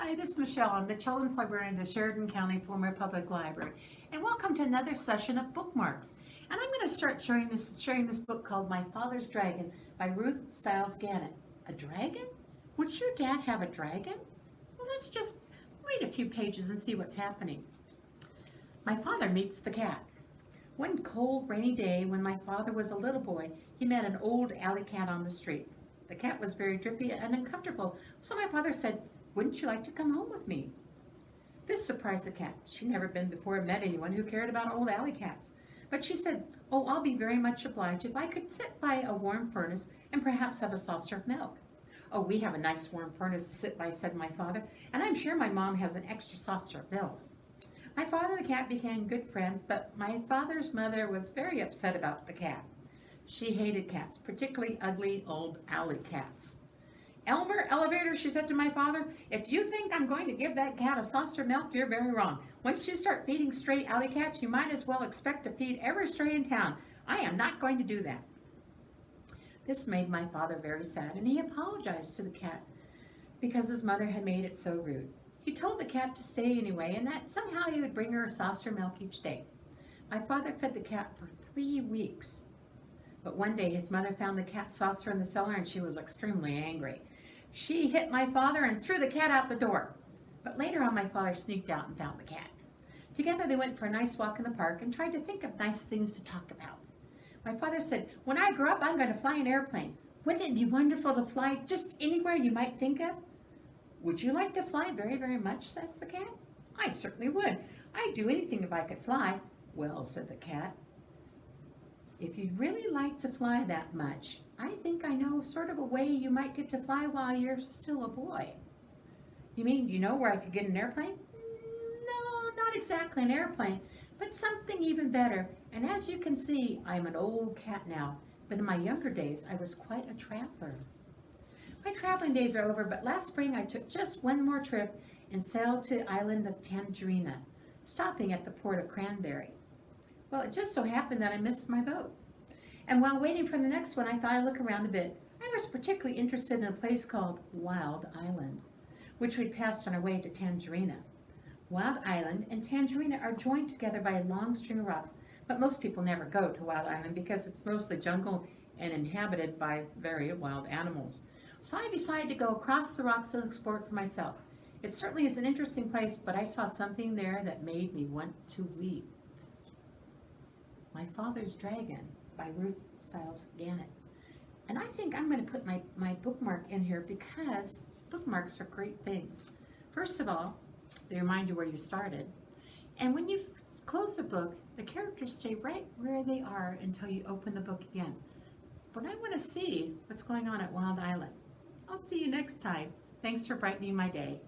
Hi, this is Michelle. I'm the Children's Librarian at the Sheridan County Former Public Library. And welcome to another session of Bookmarks. And I'm going to start sharing this book called My Father's Dragon by Ruth Stiles Gannett. A dragon? Would your dad have a dragon? Well, let's just read a few pages and see what's happening. My father meets the cat. One cold, rainy day when my father was a little boy, he met an old alley cat on the street. The cat was very drippy and uncomfortable, so my father said, "Wouldn't you like to come home with me?" This surprised the cat. She'd never been before met anyone who cared about old alley cats. But she said, "Oh, I'll be very much obliged if I could sit by a warm furnace and perhaps have a saucer of milk." "Oh, we have a nice warm furnace to sit by," said my father, "and I'm sure my mom has an extra saucer of milk." My father and the cat became good friends, but my father's mother was very upset about the cat. She hated cats, particularly ugly old alley cats. "Elmer, elevator," she said to my father, "if you think I'm going to give that cat a saucer of milk, you're very wrong. Once you start feeding stray alley cats, you might as well expect to feed every stray in town. I am not going to do that." This made my father very sad, and he apologized to the cat because his mother had made it so rude. He told the cat to stay anyway, and that somehow he would bring her a saucer of milk each day. My father fed the cat for 3 weeks. But one day his mother found the cat's saucer in the cellar, and she was extremely angry. She hit my father and threw the cat out the door. But later on, my father sneaked out and found the cat. Together they went for a nice walk in the park and tried to think of nice things to talk about. My father said, "When I grow up, I'm going to fly an airplane. Wouldn't it be wonderful to fly just anywhere you might think of?" "Would you like to fly very, very much?" says the cat. "I certainly would. I'd do anything if I could fly." "Well," said the cat, "if you'd really like to fly that much, I think I know sort of a way you might get to fly while you're still a boy." "You mean you know where I could get an airplane?" "No, not exactly an airplane, but something even better. And as you can see, I'm an old cat now, but in my younger days, I was quite a traveler. My traveling days are over, but last spring I took just one more trip and sailed to the island of Tangerina, stopping at the port of Cranberry. Well, it just so happened that I missed my boat. And while waiting for the next one, I thought I'd look around a bit. I was particularly interested in a place called Wild Island, which we'd passed on our way to Tangerina. Wild Island and Tangerina are joined together by a long string of rocks, but most people never go to Wild Island because it's mostly jungle and inhabited by very wild animals. So I decided to go across the rocks to explore it for myself. It certainly is an interesting place, but I saw something there that made me want to weep. My Father's Dragon by Ruth Stiles Gannett. And I think I'm going to put my bookmark in here because bookmarks are great things. First of all, they remind you where you started. And when you close a book, the characters stay right where they are until you open the book again. But I want to see what's going on at Wild Island. I'll see you next time. Thanks for brightening my day.